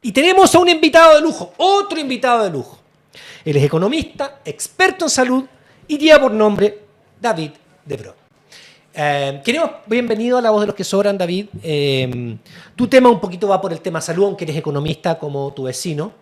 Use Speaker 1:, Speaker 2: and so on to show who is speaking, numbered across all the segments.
Speaker 1: Y tenemos a un invitado de lujo, otro invitado de lujo. Él es economista, experto en salud y lleva por nombre David de Brot. Bienvenido a La Voz de los que Sobran, David. Tu tema un poquito va por el tema salud, aunque eres economista como tu vecino.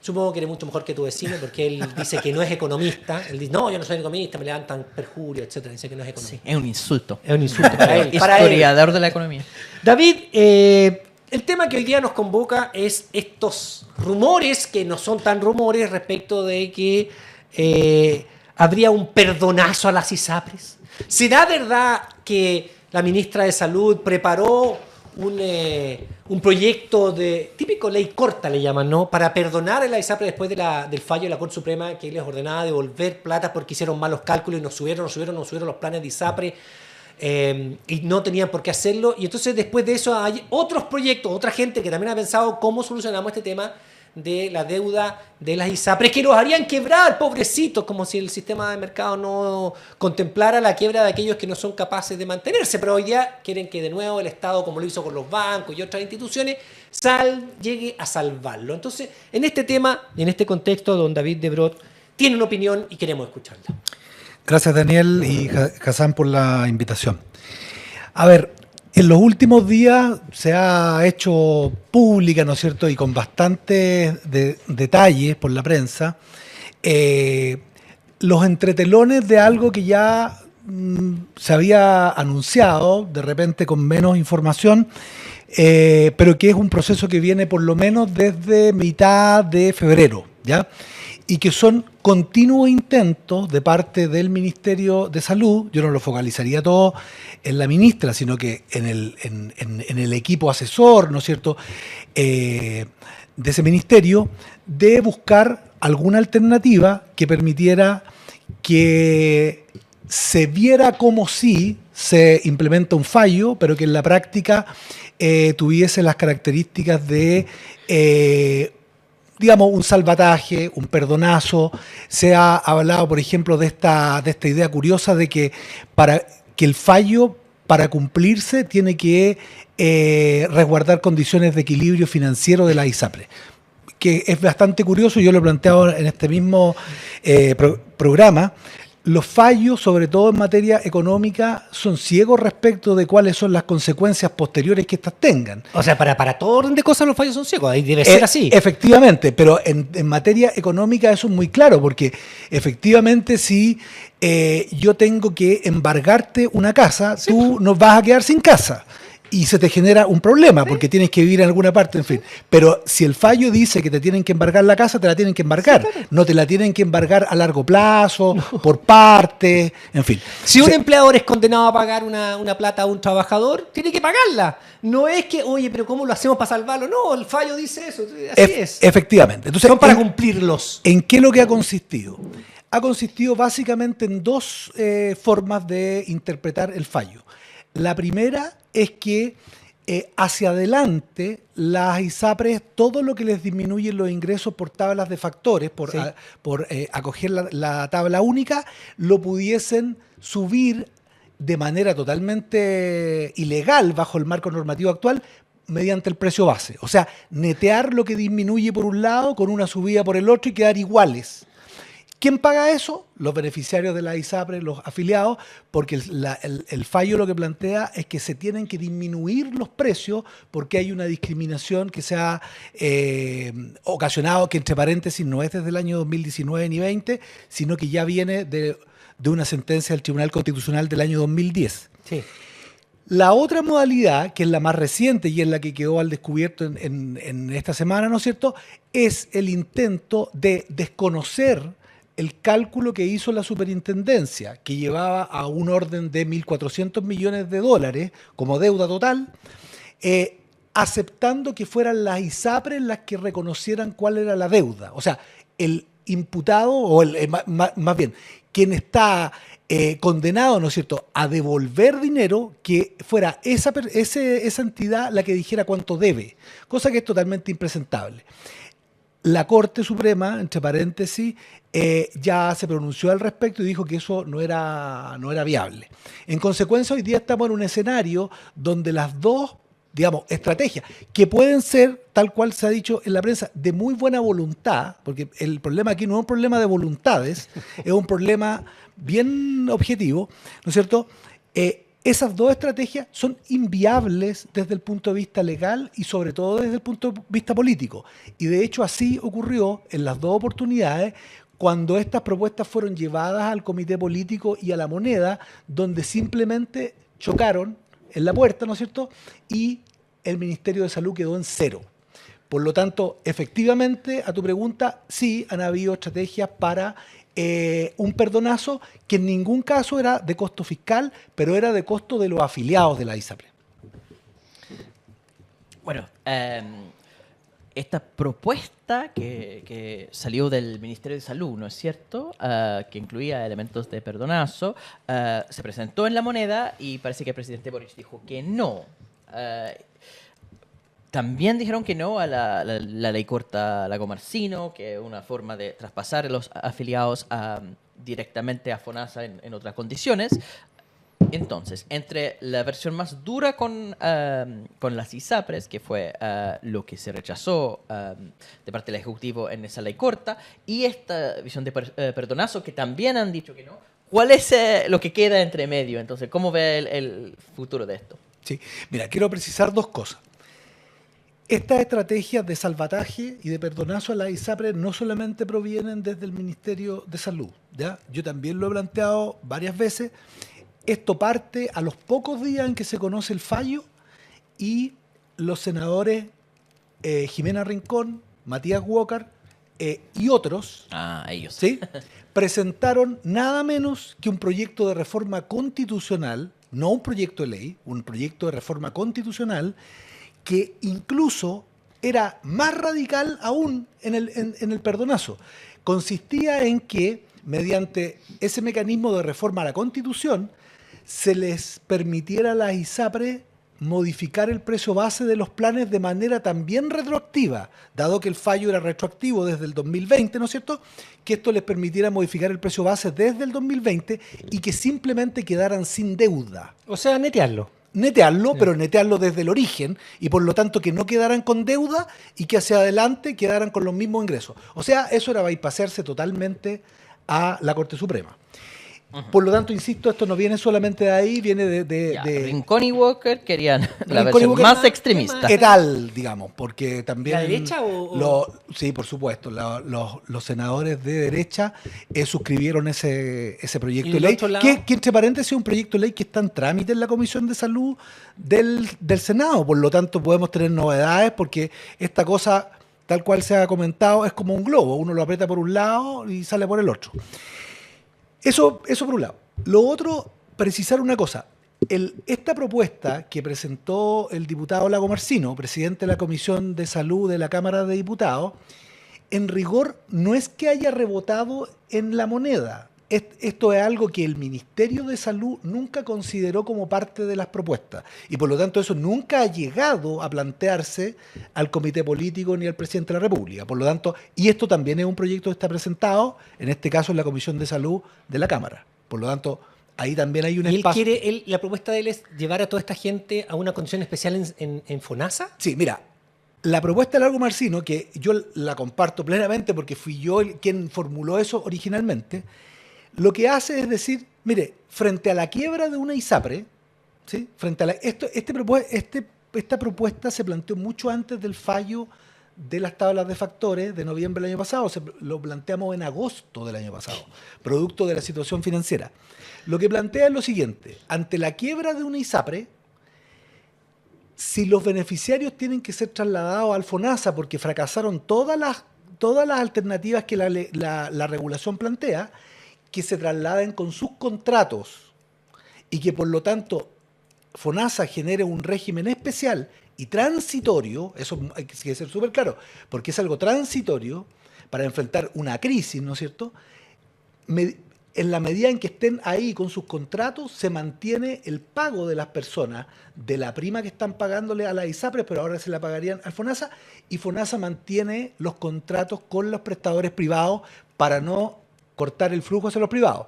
Speaker 1: Supongo que eres mucho mejor que tu vecino, porque él dice que no es economista. Él dice, no, yo no soy economista, me levantan perjurio, etc. Dice que no es economista.
Speaker 2: Sí, es un insulto.
Speaker 1: Es un insulto para él.
Speaker 2: Historiador de la economía.
Speaker 1: David, el tema que hoy día nos convoca es estos rumores, que no son tan rumores, respecto de que habría un perdonazo a las ISAPRES. ¿Será verdad que la ministra de Salud preparó un proyecto de típico ley corta, le llaman, ¿no?, para perdonar a la ISAPRE después del fallo de la Corte Suprema que les ordenaba devolver plata porque hicieron malos cálculos y nos subieron los planes de ISAPRE y no tenían por qué hacerlo? Y entonces después de eso hay otros proyectos, otra gente que también ha pensado cómo solucionamos este tema de la deuda de las ISAPRES, que los harían quebrar, pobrecitos, como si el sistema de mercado no contemplara la quiebra de aquellos que no son capaces de mantenerse. Pero hoy día quieren que de nuevo el Estado, como lo hizo con los bancos y otras instituciones, llegue a salvarlo. Entonces, en este tema, en este contexto, don David de Brot tiene una opinión y queremos escucharla.
Speaker 3: Gracias, Daniel y Hassan, por la invitación. A ver, en los últimos días se ha hecho pública, ¿no es cierto?, y con bastantes detalles por la prensa, los entretelones de algo que ya se había anunciado, de repente con menos información, pero que es un proceso que viene por lo menos desde mitad de febrero, ¿ya? Y que son continuos intentos de parte del Ministerio de Salud. Yo no lo focalizaría todo en la ministra, sino que en el equipo asesor, ¿no es cierto?, de ese ministerio, de buscar alguna alternativa que permitiera que se viera como si se implementa un fallo, pero que en la práctica tuviese las características de digamos, un salvataje, un perdonazo. Se ha hablado, por ejemplo, de esta idea curiosa de que para que el fallo, para cumplirse, tiene que resguardar condiciones de equilibrio financiero de la ISAPRE, que es bastante curioso. Yo lo he planteado en este mismo programa. Los fallos, sobre todo en materia económica, son ciegos respecto de cuáles son las consecuencias posteriores que éstas tengan.
Speaker 1: O sea, para todo orden de cosas los fallos son ciegos, ahí debe ser así.
Speaker 3: Efectivamente, pero en materia económica eso es muy claro, porque efectivamente si yo tengo que embargarte una casa, sí, tú no vas a quedar sin casa. Y se te genera un problema, porque tienes que vivir en alguna parte, en fin. Pero si el fallo dice que te tienen que embargar la casa, te la tienen que embargar. Sí, claro. No te la tienen que embargar a largo plazo, no, por partes, en fin.
Speaker 1: Si un empleador es condenado a pagar una plata a un trabajador, tiene que pagarla. No es que, oye, pero ¿cómo lo hacemos para salvarlo? No, el fallo dice eso, así es.
Speaker 3: Efectivamente. Entonces,
Speaker 1: son para cumplirlos.
Speaker 3: ¿En qué es lo que ha consistido? Ha consistido básicamente en dos formas de interpretar el fallo. La primera es que hacia adelante las ISAPRES, todo lo que les disminuye los ingresos por tablas de factores, por acoger la tabla única, lo pudiesen subir de manera totalmente ilegal bajo el marco normativo actual mediante el precio base. O sea, netear lo que disminuye por un lado con una subida por el otro y quedar iguales. ¿Quién paga eso? Los beneficiarios de la ISAPRE, los afiliados, porque el fallo lo que plantea es que se tienen que disminuir los precios porque hay una discriminación que se ha ocasionado, que entre paréntesis no es desde el año 2019 ni 20, sino que ya viene de una sentencia del Tribunal Constitucional del año 2010.
Speaker 1: Sí.
Speaker 3: La otra modalidad, que es la más reciente y es la que quedó al descubierto en esta semana, ¿no es cierto?, es el intento de desconocer el cálculo que hizo la superintendencia, que llevaba a un orden de 1.400 millones de dólares como deuda total, aceptando que fueran las ISAPRES las que reconocieran cuál era la deuda. O sea, el imputado, o más bien, quien está condenado, ¿no es cierto?, a devolver dinero, que fuera esa entidad la que dijera cuánto debe, cosa que es totalmente impresentable. La Corte Suprema, entre paréntesis, ya se pronunció al respecto y dijo que eso no era viable. En consecuencia, hoy día estamos en un escenario donde las dos digamos, estrategias, que pueden ser, tal cual se ha dicho en la prensa, de muy buena voluntad, porque el problema aquí no es un problema de voluntades, es un problema bien objetivo, ¿no es cierto? Esas dos estrategias son inviables desde el punto de vista legal y sobre todo desde el punto de vista político. Y de hecho así ocurrió en las dos oportunidades cuando estas propuestas fueron llevadas al comité político y a la moneda, donde simplemente chocaron en la puerta, ¿no es cierto? Y el Ministerio de Salud quedó en cero. Por lo tanto, efectivamente, a tu pregunta, sí han habido estrategias para un perdonazo que en ningún caso era de costo fiscal, pero era de costo de los afiliados de la ISAPRE.
Speaker 2: Bueno, esta propuesta que salió del Ministerio de Salud, ¿no es cierto? Que incluía elementos de perdonazo, se presentó en la moneda y parece que el presidente Boric dijo que no. También dijeron que no a la ley corta Lago-Marcino, que es una forma de traspasar a los afiliados directamente a FONASA en otras condiciones. Entonces, entre la versión más dura con las ISAPRES, que fue lo que se rechazó de parte del Ejecutivo en esa ley corta, y esta visión de perdonazo, que también han dicho que no, ¿cuál es lo que queda entre medio? Entonces, ¿cómo ve el futuro de esto?
Speaker 3: Sí, mira, quiero precisar dos cosas. Estas estrategias de salvataje y de perdonazo a la ISAPRE no solamente provienen desde el Ministerio de Salud, ¿ya? Yo también lo he planteado varias veces. Esto parte a los pocos días en que se conoce el fallo y los senadores Jimena Rincón, Matías Walker y otros,
Speaker 2: Ellos.
Speaker 3: ¿sí? Presentaron nada menos que un proyecto de reforma constitucional, no un proyecto de ley, un proyecto de reforma constitucional que incluso era más radical aún en el perdonazo. Consistía en que, mediante ese mecanismo de reforma a la Constitución, se les permitiera a las ISAPRE modificar el precio base de los planes de manera también retroactiva, dado que el fallo era retroactivo desde el 2020, ¿no es cierto? Que esto les permitiera modificar el precio base desde el 2020 y que simplemente quedaran sin deuda.
Speaker 1: O sea, netearlo.
Speaker 3: Netearlo, pero netearlo desde el origen y por lo tanto que no quedaran con deuda y que hacia adelante quedaran con los mismos ingresos. O sea, eso era bypassarse totalmente a la Corte Suprema. Por lo tanto, insisto, esto no viene solamente de ahí, viene de
Speaker 2: Rincón y Walker querían la
Speaker 3: Rincón y
Speaker 2: versión
Speaker 3: Walker
Speaker 2: más
Speaker 3: más-
Speaker 2: extremista.
Speaker 3: ¿Qué tal, digamos? Porque también...
Speaker 1: ¿La derecha o...?
Speaker 3: Sí, por supuesto. Los senadores de derecha suscribieron ese proyecto
Speaker 1: ¿Y
Speaker 3: de
Speaker 1: del
Speaker 3: ley,
Speaker 1: otro lado?
Speaker 3: que entre paréntesis es un proyecto de ley que está en trámite en la Comisión de Salud del Senado. Por lo tanto, podemos tener novedades porque esta cosa, tal cual se ha comentado, es como un globo. Uno lo aprieta por un lado y sale por el otro. Eso por un lado. Lo otro, precisar una cosa. Esta propuesta que presentó el diputado Lago-Marcino, presidente de la Comisión de Salud de la Cámara de Diputados, en rigor no es que haya rebotado en la moneda. Esto es algo que el Ministerio de Salud nunca consideró como parte de las propuestas. Y por lo tanto eso nunca ha llegado a plantearse al Comité Político ni al Presidente de la República. Por lo tanto, y esto también es un proyecto que está presentado, en este caso en la Comisión de Salud de la Cámara. Por lo tanto, ahí también hay un
Speaker 1: ¿Y
Speaker 3: espacio.
Speaker 1: la propuesta de él es llevar a toda esta gente a una condición especial en FONASA?
Speaker 3: Sí, mira, la propuesta de Lago-Marcino, que yo la comparto plenamente porque fui yo quien formuló eso originalmente, lo que hace es decir, mire, frente a la quiebra de una ISAPRE, ¿sí? Frente a esta propuesta se planteó mucho antes del fallo de las tablas de factores de noviembre del año pasado, lo planteamos en agosto del año pasado, producto de la situación financiera. Lo que plantea es lo siguiente: ante la quiebra de una ISAPRE, si los beneficiarios tienen que ser trasladados al FONASA porque fracasaron todas las alternativas que la regulación plantea, que se trasladen con sus contratos y que por lo tanto FONASA genere un régimen especial y transitorio, eso hay que ser súper claro, porque es algo transitorio para enfrentar una crisis, ¿no es cierto? En la medida en que estén ahí con sus contratos, se mantiene el pago de las personas de la prima que están pagándole a la ISAPRES, pero ahora se la pagarían al FONASA, y FONASA mantiene los contratos con los prestadores privados para no cortar el flujo hacia los privados.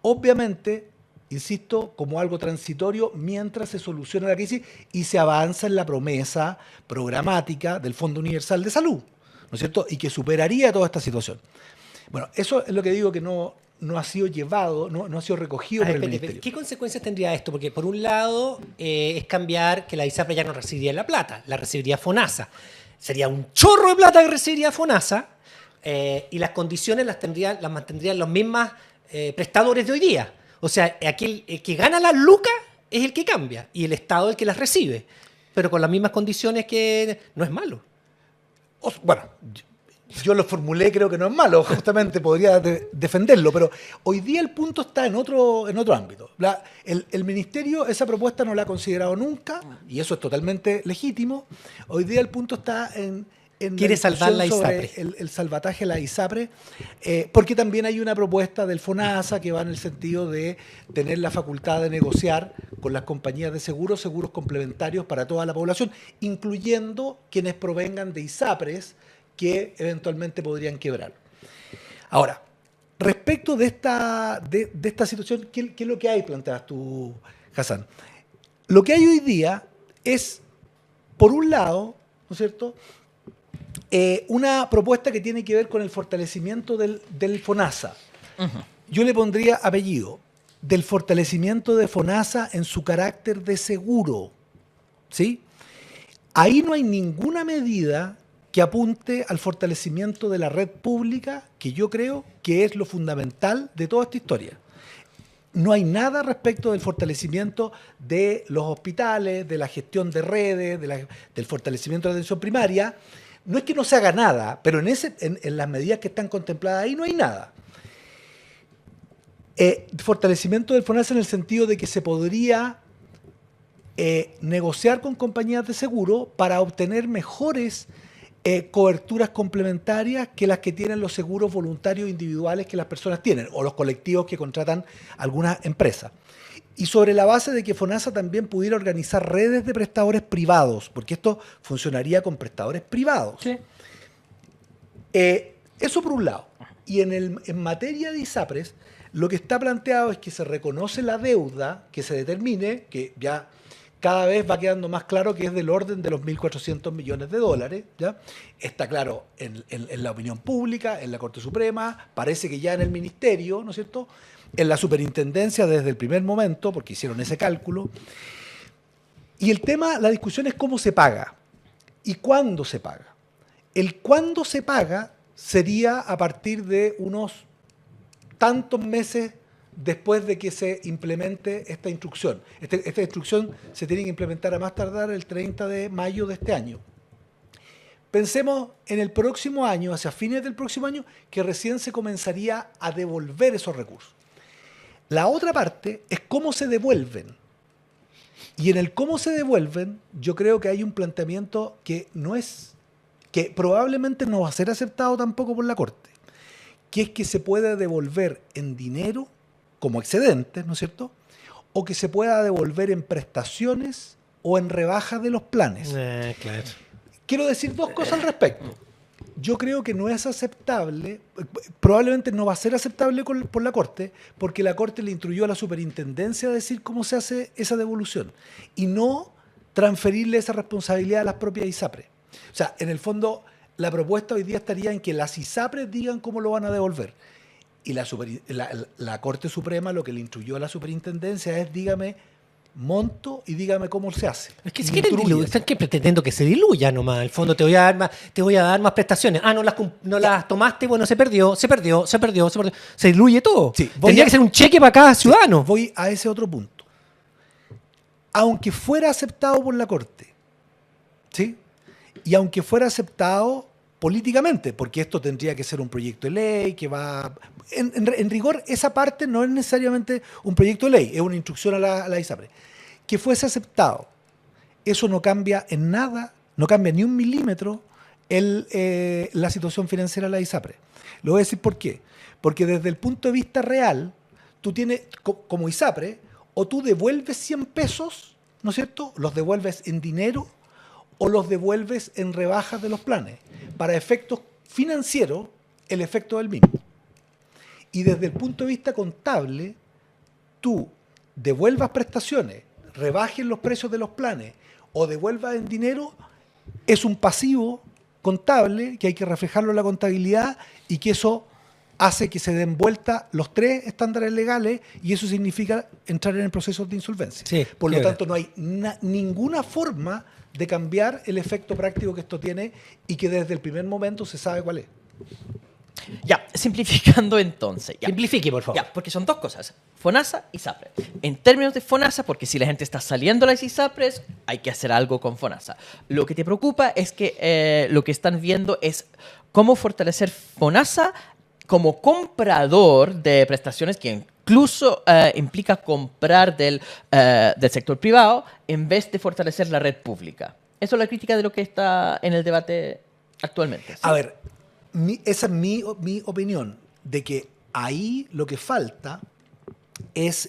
Speaker 3: Obviamente, insisto, como algo transitorio mientras se soluciona la crisis y se avanza en la promesa programática del Fondo Universal de Salud, ¿no es cierto? Y que superaría toda esta situación. Bueno, eso es lo que digo que no ha sido llevado, no ha sido recogido por el Ministerio.
Speaker 1: ¿Qué consecuencias tendría esto? Porque por un lado es cambiar que la ISAPRE ya no recibiría la plata, la recibiría FONASA. Sería un chorro de plata que recibiría FONASA y las condiciones las mantendrían los mismos prestadores de hoy día. O sea, aquí el que gana las lucas es el que cambia y el Estado es el que las recibe, pero con las mismas condiciones que no es malo.
Speaker 3: Bueno, yo lo formulé, creo que no es malo, justamente podría defenderlo, pero hoy día el punto está en otro ámbito. El Ministerio esa propuesta no la ha considerado nunca, y eso es totalmente legítimo. Hoy día el punto está en
Speaker 1: quiere salvar la
Speaker 3: sobre
Speaker 1: ISAPRE.
Speaker 3: el salvataje de la ISAPRE, porque también hay una propuesta del FONASA que va en el sentido de tener la facultad de negociar con las compañías de seguros complementarios para toda la población, incluyendo quienes provengan de ISAPRES que eventualmente podrían quebrar. Ahora, respecto de esta situación, ¿qué es lo que hay, planteas tú, Hassan? Lo que hay hoy día es, por un lado, ¿no es cierto?, una propuesta que tiene que ver con el fortalecimiento del FONASA. Uh-huh. Yo le pondría apellido, del fortalecimiento de FONASA en su carácter de seguro, ¿sí? Ahí no hay ninguna medida que apunte al fortalecimiento de la red pública, que yo creo que es lo fundamental de toda esta historia. No hay nada respecto del fortalecimiento de los hospitales, de la gestión de redes, del fortalecimiento de la atención primaria. No es que no se haga nada, pero en las medidas que están contempladas ahí no hay nada. Fortalecimiento del FONASA en el sentido de que se podría negociar con compañías de seguro para obtener mejores coberturas complementarias que las que tienen los seguros voluntarios individuales que las personas tienen o los colectivos que contratan algunas empresas. Y sobre la base de que FONASA también pudiera organizar redes de prestadores privados, porque esto funcionaría con prestadores privados. Sí. Eso por un lado. Y en materia de ISAPRES, lo que está planteado es que se reconoce la deuda que se determine, que ya cada vez va quedando más claro que es del orden de los 1.400 millones de dólares. ¿Ya? Está claro en la opinión pública, en la Corte Suprema, parece que ya en el Ministerio, ¿no es cierto?, en la superintendencia desde el primer momento, porque hicieron ese cálculo. Y el tema, la discusión es cómo se paga y cuándo se paga. El cuándo se paga sería a partir de unos tantos meses después de que se implemente esta instrucción. Esta instrucción se tiene que implementar a más tardar el 30 de mayo de este año. Pensemos en el próximo año, hacia fines del próximo año, que recién se comenzaría a devolver esos recursos. La otra parte es cómo se devuelven. Y en el cómo se devuelven, yo creo que hay un planteamiento que probablemente no va a ser aceptado tampoco por la Corte, que es que se pueda devolver en dinero como excedentes, ¿no es cierto?, o que se pueda devolver en prestaciones o en rebajas de los planes.
Speaker 1: Claro.
Speaker 3: Quiero decir dos cosas al respecto. Yo creo que no es aceptable, probablemente no va a ser aceptable por la Corte, porque la Corte le instruyó a la superintendencia a decir cómo se hace esa devolución y no transferirle esa responsabilidad a las propias ISAPRES. O sea, en el fondo, la propuesta hoy día estaría en que las ISAPRES digan cómo lo van a devolver. Y la Corte Suprema lo que le instruyó a la superintendencia es dígame monto y dígame cómo se hace.
Speaker 1: Es que si quieren diluir, están pretendiendo que se diluya nomás. En el fondo te voy a dar más prestaciones. Ah, no las tomaste, bueno, se perdió. Se diluye todo. Sí, tendría que ser un cheque para cada ciudadano.
Speaker 3: Voy a ese otro punto. Aunque fuera aceptado por la Corte, ¿sí?, y aunque fuera aceptado políticamente, porque esto tendría que ser un proyecto de ley que va... En rigor, esa parte no es necesariamente un proyecto de ley, es una instrucción a la ISAPRE. Que fuese aceptado, eso no cambia en nada, no cambia ni un milímetro la situación financiera de la ISAPRE. Lo voy a decir por qué. Porque desde el punto de vista real, tú tienes, como ISAPRE, o tú devuelves 100 pesos, ¿no es cierto?, los devuelves en dinero, o los devuelves en rebajas de los planes. Para efectos financieros, el efecto es el mismo. Y desde el punto de vista contable, tú devuelvas prestaciones, rebajen los precios de los planes o devuelvas en dinero, es un pasivo contable que hay que reflejarlo en la contabilidad y que eso hace que se den vuelta los 3 estándares legales y eso significa entrar en el proceso de insolvencia.
Speaker 1: Sí,
Speaker 3: Por lo
Speaker 1: claro.
Speaker 3: tanto, no hay ninguna forma de cambiar el efecto práctico que esto tiene y que desde el primer momento se sabe cuál es.
Speaker 2: Ya, simplificando entonces. Ya.
Speaker 1: Simplifique, por favor.
Speaker 2: Ya, porque son 2 cosas, FONASA y ISAPRES. En términos de FONASA, porque si la gente está saliendo a las ISAPRES, hay que hacer algo con FONASA. Lo que te preocupa es que lo que están viendo es cómo fortalecer FONASA como comprador de prestaciones que incluso implica comprar del sector privado en vez de fortalecer la red pública. Eso es la crítica de lo que está en el debate actualmente. ¿Sí?
Speaker 3: A ver, esa es mi opinión, de que ahí lo que falta es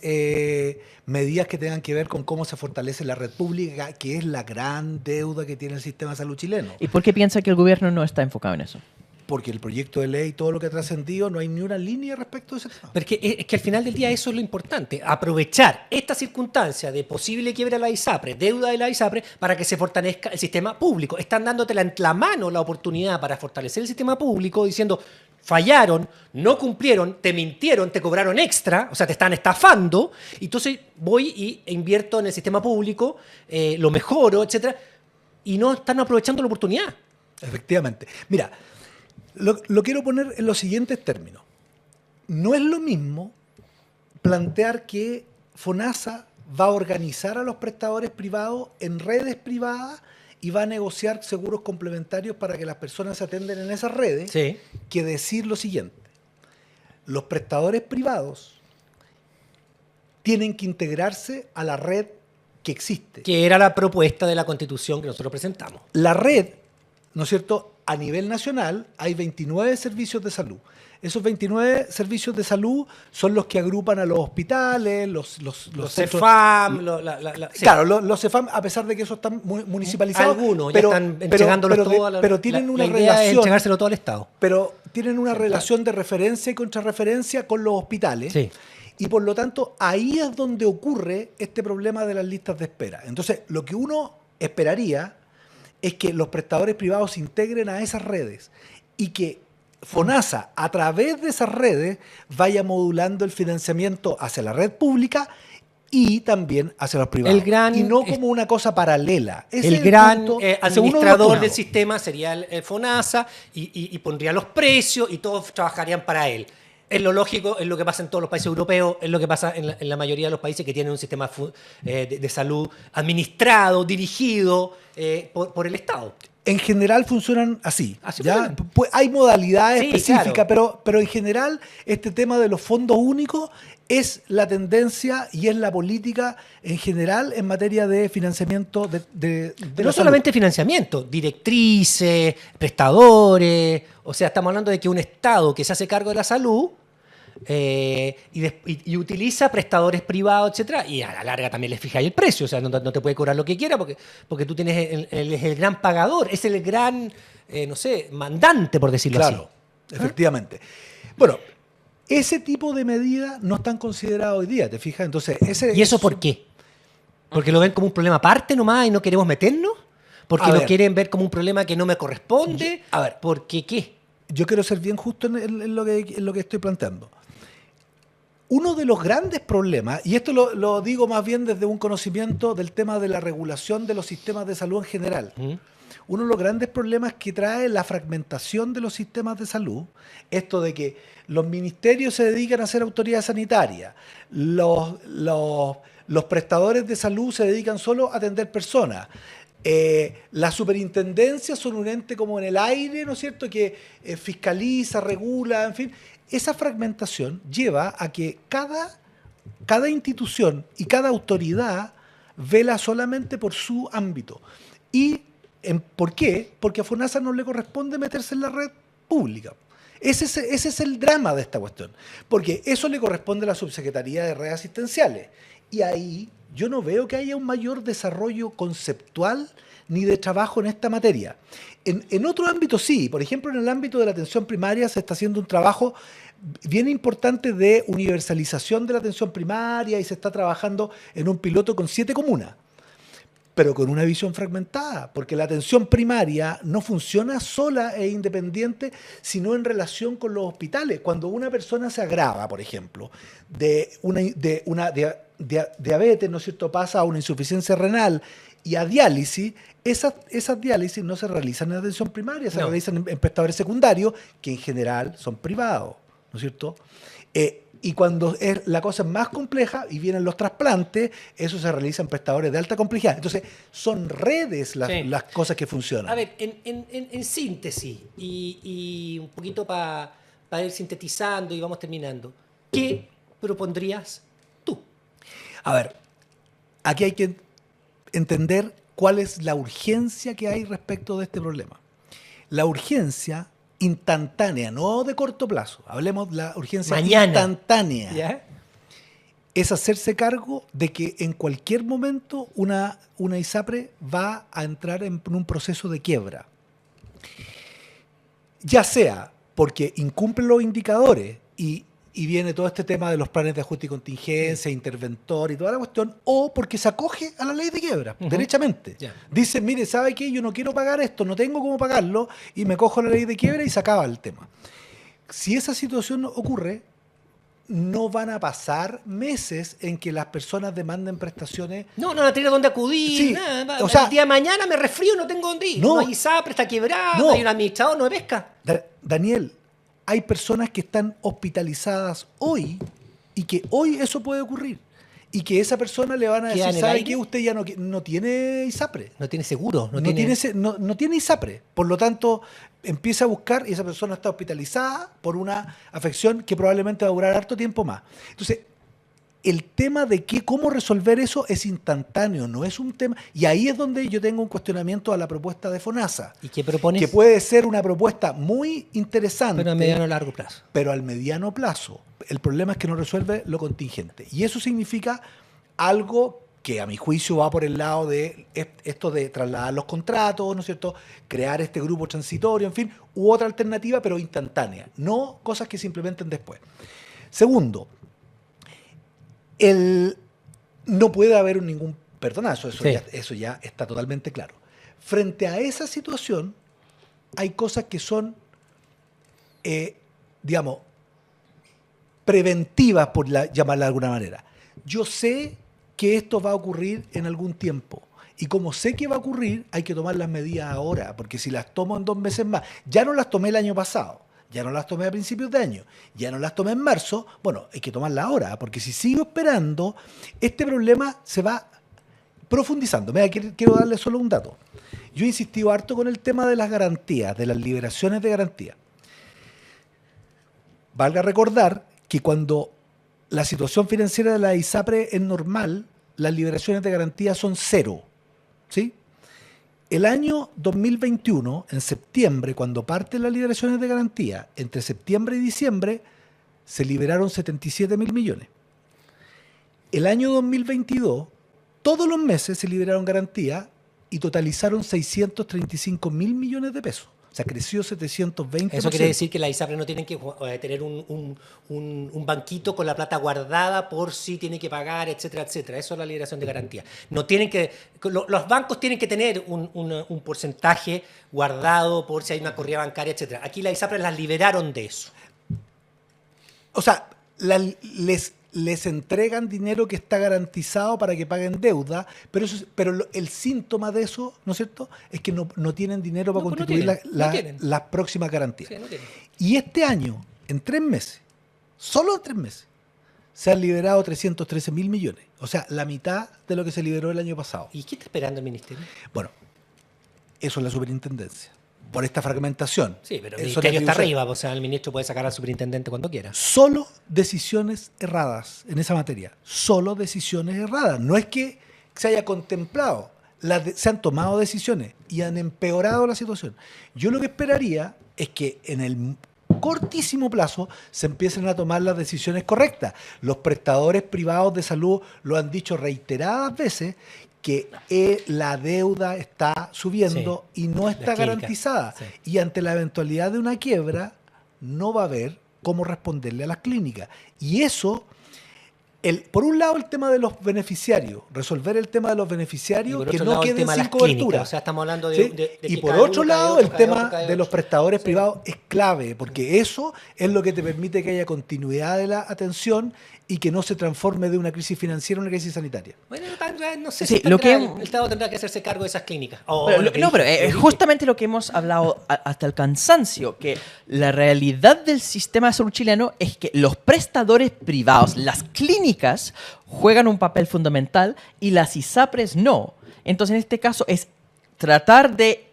Speaker 3: medidas que tengan que ver con cómo se fortalece la red pública, que es la gran deuda que tiene el sistema de salud chileno.
Speaker 2: ¿Y por qué piensa que el gobierno no está enfocado en eso?
Speaker 3: Porque el proyecto de ley, todo lo que ha trascendido, no hay ni una línea respecto a ese tema.
Speaker 1: Porque es que al final del día eso es lo importante, aprovechar esta circunstancia de posible quiebra de la ISAPRE, deuda de la ISAPRE, para que se fortalezca el sistema público. Están dándote en la mano la oportunidad para fortalecer el sistema público diciendo, fallaron, no cumplieron, te mintieron, te cobraron extra, o sea, te están estafando, y entonces voy e invierto en el sistema público, lo mejoro, etcétera, y no están aprovechando la oportunidad.
Speaker 3: Efectivamente. Mira, lo quiero poner en los siguientes términos. No es lo mismo plantear que FONASA va a organizar a los prestadores privados en redes privadas y va a negociar seguros complementarios para que las personas se atiendan en esas redes,
Speaker 1: Sí.
Speaker 3: que decir lo siguiente. Los prestadores privados tienen que integrarse a la red que existe.
Speaker 1: Que era la propuesta de la Constitución que nosotros presentamos.
Speaker 3: La red, ¿no es cierto?, a nivel nacional hay 29 servicios de salud. Esos 29 servicios de salud son los que agrupan a los hospitales, los centros-
Speaker 1: CEFAM, sí.
Speaker 3: Claro, los CEFAM, a pesar de que eso están municipalizados,
Speaker 1: Algunos ya están entregándolos todo a la,
Speaker 3: pero tienen una
Speaker 1: la idea es
Speaker 3: relación,
Speaker 1: entregárselo todo al Estado.
Speaker 3: pero tienen una relación de referencia y contrarreferencia con los hospitales.
Speaker 1: Sí.
Speaker 3: Y por lo tanto, ahí es donde ocurre este problema de las listas de espera. Entonces, lo que uno esperaría es que los prestadores privados se integren a esas redes y que FONASA, a través de esas redes, vaya modulando el financiamiento hacia la red pública y también hacia los privados. Y no como una cosa paralela. Ese
Speaker 1: El
Speaker 3: es
Speaker 1: gran
Speaker 3: punto, segundo
Speaker 1: administrador
Speaker 3: punto.
Speaker 1: del sistema sería el FONASA y pondría los precios y todos trabajarían para él. Es lo lógico, es lo que pasa en todos los países europeos, es lo que pasa en la mayoría de los países que tienen un sistema de salud administrado, dirigido por el Estado.
Speaker 3: En general funcionan así.
Speaker 1: Así
Speaker 3: ¿ya?
Speaker 1: funcionan.
Speaker 3: Pues hay modalidades
Speaker 1: Sí,
Speaker 3: específicas,
Speaker 1: claro.
Speaker 3: pero en general este tema de los fondos únicos es la tendencia y es la política en general en materia de financiamiento de
Speaker 1: Pero
Speaker 3: la
Speaker 1: no solamente financiamiento, directrices, prestadores, o sea, estamos hablando de que un Estado que se hace cargo de la salud y utiliza prestadores privados, etcétera, y a la larga también les fija ahí el precio, o sea, no te puede cobrar lo que quiera porque tú tienes es el gran pagador, es el gran, no sé, mandante, por decirlo así.
Speaker 3: Claro, efectivamente. Bueno, ese tipo de medidas no están consideradas hoy día, ¿te fijas? Entonces,
Speaker 1: ¿Y eso por qué? ¿Porque lo ven como un problema aparte nomás y no queremos meternos? ¿Porque
Speaker 3: A
Speaker 1: lo
Speaker 3: ver.
Speaker 1: quieren ver como un problema que no me corresponde?
Speaker 3: A ver.
Speaker 1: ¿Por qué qué?
Speaker 3: Yo quiero ser bien justo en lo que estoy planteando. Uno de los grandes problemas, y esto lo digo más bien desde un conocimiento del tema de la regulación de los sistemas de salud en general, uno de los grandes problemas que trae la fragmentación de los sistemas de salud, esto de que los ministerios se dedican a ser autoridad sanitaria, los prestadores de salud se dedican solo a atender personas, las superintendencias son un ente como en el aire, ¿no es cierto?, que fiscaliza, regula, en fin. Esa fragmentación lleva a que cada institución y cada autoridad vela solamente por su ámbito. ¿Y por qué? Porque a FONASA no le corresponde meterse en la red pública. Ese es el drama de esta cuestión. Porque eso le corresponde a la Subsecretaría de Redes Asistenciales. Y ahí yo no veo que haya un mayor desarrollo conceptual ni de trabajo en esta materia. En otro ámbito sí, por ejemplo en el ámbito de la atención primaria se está haciendo un trabajo bien importante de universalización de la atención primaria y se está trabajando en un piloto con 7 comunas, pero con una visión fragmentada, porque la atención primaria no funciona sola e independiente, sino en relación con los hospitales. Cuando una persona se agrava, por ejemplo, de una diabetes, ¿no es cierto?, pasa a una insuficiencia renal y a diálisis, esas diálisis no se realizan en atención primaria, se realizan en prestadores secundarios, que en general son privados, ¿no es cierto? Y cuando la cosa es más compleja y vienen los trasplantes, eso se realiza en prestadores de alta complejidad. Entonces, son redes las cosas que funcionan.
Speaker 1: A ver, en síntesis, y un poquito para ir sintetizando y vamos terminando, ¿qué propondrías tú?
Speaker 3: A ver, aquí hay que entender cuál es la urgencia que hay respecto de este problema. La urgencia instantánea, no de corto plazo, hablemos de la urgencia
Speaker 1: mañana,
Speaker 3: instantánea,
Speaker 1: ¿ya?,
Speaker 3: es hacerse cargo de que en cualquier momento una ISAPRE va a entrar en un proceso de quiebra. Ya sea porque incumple los indicadores y viene todo este tema de los planes de ajuste y contingencia, interventor y toda la cuestión, o porque se acoge a la ley de quiebra, derechamente.
Speaker 1: Yeah.
Speaker 3: Dice, mire, ¿sabe qué? Yo no quiero pagar esto, no tengo cómo pagarlo, y me cojo la ley de quiebra y se acaba el tema. Si esa situación ocurre, no van a pasar meses en que las personas demanden prestaciones.
Speaker 1: No tiene dónde acudir,
Speaker 3: Sí,
Speaker 1: nada.
Speaker 3: o sea,
Speaker 1: el día de mañana me resfrío, no tengo dónde ir. No hay ISAPRE, está quebrado, no hay un administrador, no me pesca.
Speaker 3: Daniel, hay personas que están hospitalizadas hoy y que hoy eso puede ocurrir. Y que esa persona le van a decir, ¿sabe qué? Usted ya no tiene ISAPRE.
Speaker 1: No tiene seguro.
Speaker 3: No tiene ISAPRE. Por lo tanto, empieza a buscar y esa persona está hospitalizada por una afección que probablemente va a durar harto tiempo más. Entonces, el tema de cómo resolver eso es instantáneo, no es un tema. Y ahí es donde yo tengo un cuestionamiento a la propuesta de FONASA.
Speaker 1: ¿Y qué propones?
Speaker 3: Que puede ser una propuesta muy interesante.
Speaker 1: Pero a mediano o largo plazo.
Speaker 3: Pero al mediano plazo. El problema es que no resuelve lo contingente. Y eso significa algo que a mi juicio va por el lado de esto de trasladar los contratos, ¿no es cierto?, crear este grupo transitorio, en fin, u otra alternativa, pero instantánea. No cosas que se implementen después. Segundo, no puede haber ningún perdonazo, eso ya está totalmente claro. Frente a esa situación, hay cosas que son, digamos, preventivas, por llamarla de alguna manera. Yo sé que esto va a ocurrir en algún tiempo. Y como sé que va a ocurrir, hay que tomar las medidas ahora, porque si las tomo en 2 meses más, ya no las tomé el año pasado, ya no las tomé a principios de año, ya no las tomé en marzo, bueno, hay que tomarlas ahora, porque si sigo esperando, este problema se va profundizando. Mira, quiero darle solo un dato. Yo he insistido harto con el tema de las garantías, de las liberaciones de garantía. Valga recordar que cuando la situación financiera de la ISAPRE es normal, las liberaciones de garantía son 0, ¿sí? El año 2021, en septiembre, cuando parten las liberaciones de garantía, entre septiembre y diciembre, se liberaron 77.000 millones. El año 2022, todos los meses se liberaron garantías y totalizaron 635.000 millones de pesos. O sea, creció 720%.
Speaker 1: Eso quiere decir que la ISAPRE no tienen que tener un banquito con la plata guardada por si tiene que pagar, etcétera, etcétera. Eso es la liberación de garantía. No tienen que, los bancos tienen que tener un porcentaje guardado por si hay una corrida bancaria, etcétera. Aquí la ISAPRE las liberaron de eso.
Speaker 3: O sea, les entregan dinero que está garantizado para que paguen deuda, pero el síntoma de eso, ¿no es cierto?, es que no tienen dinero para constituir las próximas garantías. Sí, no tienen. Y este año, en 3 meses, solo en 3 meses, se han liberado 313.000 millones. O sea, la mitad de lo que se liberó el año pasado.
Speaker 1: ¿Y qué está esperando el ministerio?
Speaker 3: Bueno, eso es la superintendencia. Por esta fragmentación.
Speaker 1: Sí, pero el ministerio está arriba, o sea, el ministro puede sacar al superintendente cuando quiera.
Speaker 3: Solo decisiones erradas en esa materia. Solo decisiones erradas. No es que se haya contemplado, se han tomado decisiones y han empeorado la situación. Yo lo que esperaría es que en el cortísimo plazo se empiecen a tomar las decisiones correctas. Los prestadores privados de salud lo han dicho reiteradas veces, que la deuda está subiendo y no está garantizada. Sí. Y ante la eventualidad de una quiebra, no va a haber cómo responderle a las clínicas. Y eso, por un lado el tema de los beneficiarios, resolver el tema de los beneficiarios que no queden sin cobertura.
Speaker 1: O sea, estamos hablando
Speaker 3: ¿Sí?
Speaker 1: de
Speaker 3: y
Speaker 1: que
Speaker 3: por
Speaker 1: cada
Speaker 3: otro
Speaker 1: uno, cada
Speaker 3: lado,
Speaker 1: otro,
Speaker 3: el
Speaker 1: cada
Speaker 3: tema
Speaker 1: otro, cada
Speaker 3: de los
Speaker 1: otro.
Speaker 3: prestadores privados es clave, porque eso es lo que te permite que haya continuidad de la atención y que no se transforme de una crisis financiera a una crisis sanitaria.
Speaker 1: Bueno, no sé
Speaker 2: Sí,
Speaker 1: si tan
Speaker 2: lo que-
Speaker 1: grave. El Estado tendrá que hacerse cargo de esas clínicas.
Speaker 2: Pero justamente lo que hemos hablado hasta el cansancio, que la realidad del sistema de salud chileno es que los prestadores privados, las clínicas, juegan un papel fundamental y las ISAPRES no. Entonces, en este caso es tratar de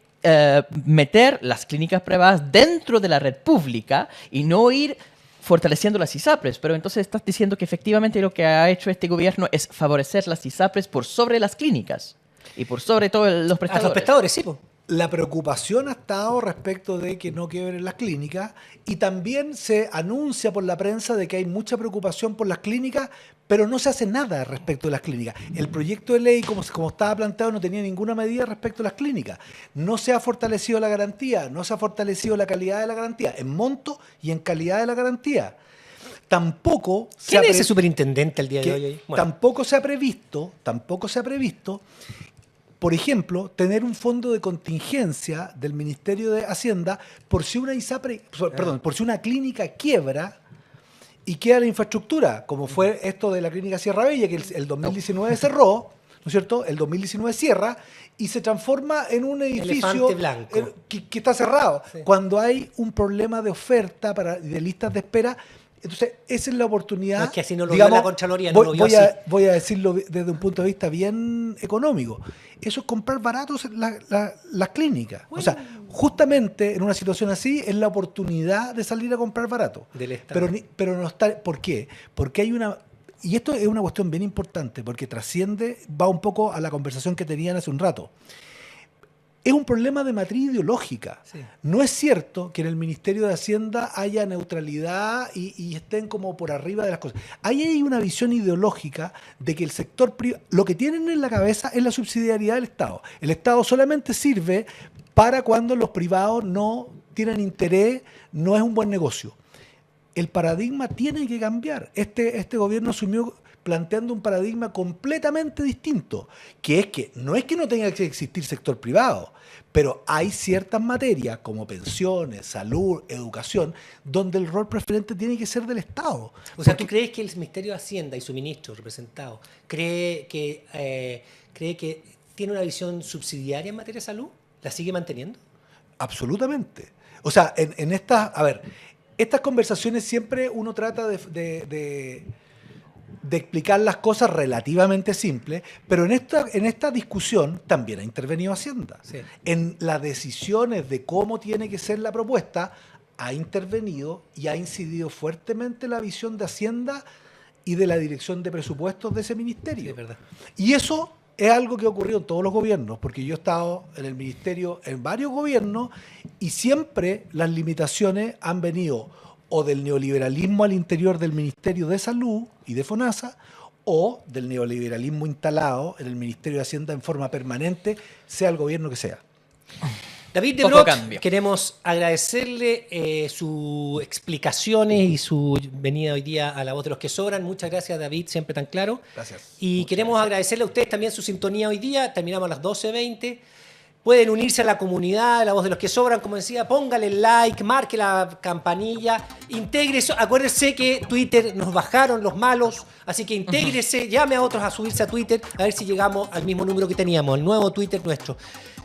Speaker 2: meter las clínicas privadas dentro de la red pública y no ir fortaleciendo las ISAPRES, pero entonces estás diciendo que efectivamente lo que ha hecho este gobierno es favorecer las ISAPRES por sobre las clínicas y por sobre todo los
Speaker 1: A
Speaker 2: prestadores.
Speaker 1: los prestadores, sí, pues.
Speaker 3: La preocupación ha estado respecto de que no quiebren las clínicas y también se anuncia por la prensa de que hay mucha preocupación por las clínicas, pero no se hace nada respecto de las clínicas. El proyecto de ley, como estaba planteado, no tenía ninguna medida respecto a las clínicas. No se ha fortalecido la garantía, no se ha fortalecido la calidad de la garantía, en monto y en calidad de la garantía. Tampoco
Speaker 1: ¿Quién es ese superintendente el día de hoy? Bueno,
Speaker 3: tampoco se ha previsto, por ejemplo, tener un fondo de contingencia del Ministerio de Hacienda por si una por si una clínica quiebra y queda la infraestructura, como fue esto de la clínica Sierra Bella, que el 2019 cerró, ¿no es cierto? El 2019 cierra y se transforma en un edificio
Speaker 1: Elefante blanco.
Speaker 3: que está cerrado.
Speaker 1: Sí.
Speaker 3: Cuando hay un problema de oferta de listas de espera, entonces esa es la oportunidad.
Speaker 1: No, es que así no lo vio la Contraloría, no lo vio así.
Speaker 3: Voy a decirlo desde un punto de vista bien económico. Eso es comprar baratos las clínicas.
Speaker 1: Bueno.
Speaker 3: O sea, justamente en una situación así es la oportunidad de salir a comprar barato.
Speaker 1: Del Estado.
Speaker 3: Pero no está. ¿Por qué? Porque hay una. Y esto es una cuestión bien importante, porque va un poco a la conversación que tenían hace un rato. Es un problema de matriz ideológica.
Speaker 1: Sí.
Speaker 3: No es cierto que en el Ministerio de Hacienda haya neutralidad y estén como por arriba de las cosas. Ahí hay una visión ideológica de que el sector privado, lo que tienen en la cabeza es la subsidiariedad del Estado. El Estado solamente sirve para cuando los privados no tienen interés, no es un buen negocio. El paradigma tiene que cambiar. Este gobierno asumió planteando un paradigma completamente distinto, que es que no tenga que existir sector privado, pero hay ciertas materias como pensiones, salud, educación, donde el rol preferente tiene que ser del Estado.
Speaker 1: O sea, ¿tú crees que el Ministerio de Hacienda y su ministro representado cree que tiene una visión subsidiaria en materia de salud? ¿La sigue manteniendo?
Speaker 3: Absolutamente. O sea, estas conversaciones siempre uno trata de explicar las cosas relativamente simples, pero en esta discusión también ha intervenido Hacienda.
Speaker 1: Sí.
Speaker 3: En las decisiones de cómo tiene que ser la propuesta, ha intervenido y ha incidido fuertemente la visión de Hacienda y de la dirección de presupuestos de ese ministerio.
Speaker 1: Sí, es verdad.
Speaker 3: Y eso es algo que ha ocurrido en todos los gobiernos, porque yo he estado en el ministerio en varios gobiernos y siempre las limitaciones han venido o del neoliberalismo al interior del Ministerio de Salud y de FONASA, o del neoliberalismo instalado en el Ministerio de Hacienda en forma permanente, sea el gobierno que sea.
Speaker 1: David de
Speaker 2: Poco
Speaker 1: Brot,
Speaker 2: cambio.
Speaker 1: queremos agradecerle sus explicaciones y su venida hoy día a La Voz de los que Sobran. Muchas gracias, David, siempre tan claro.
Speaker 3: Gracias.
Speaker 1: Y queremos agradecerle a ustedes también su sintonía hoy día. Terminamos a las 12:20. Pueden unirse a la comunidad de La Voz de los que Sobran, como decía, póngale like, marque la campanilla, intégrese. Acuérdense que Twitter nos bajaron los malos, así que intégrese, llame a otros a subirse a Twitter, a ver si llegamos al mismo número que teníamos, el nuevo Twitter nuestro.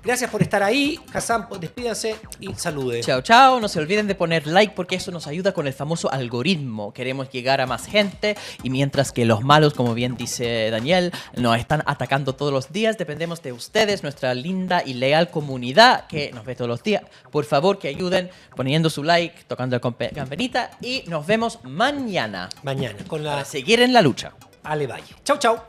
Speaker 1: Gracias por estar ahí. Hassan, despídanse y salude.
Speaker 2: Chao, chao. No se olviden de poner like porque eso nos ayuda con el famoso algoritmo. Queremos llegar a más gente y mientras que los malos, como bien dice Daniel, nos están atacando todos los días, dependemos de ustedes, nuestra linda y leal comunidad que nos ve todos los días. Por favor, que ayuden poniendo su like, tocando la campanita y nos vemos mañana
Speaker 1: Mañana con la
Speaker 2: para seguir en la lucha.
Speaker 1: Ale Valle. Chau, chau.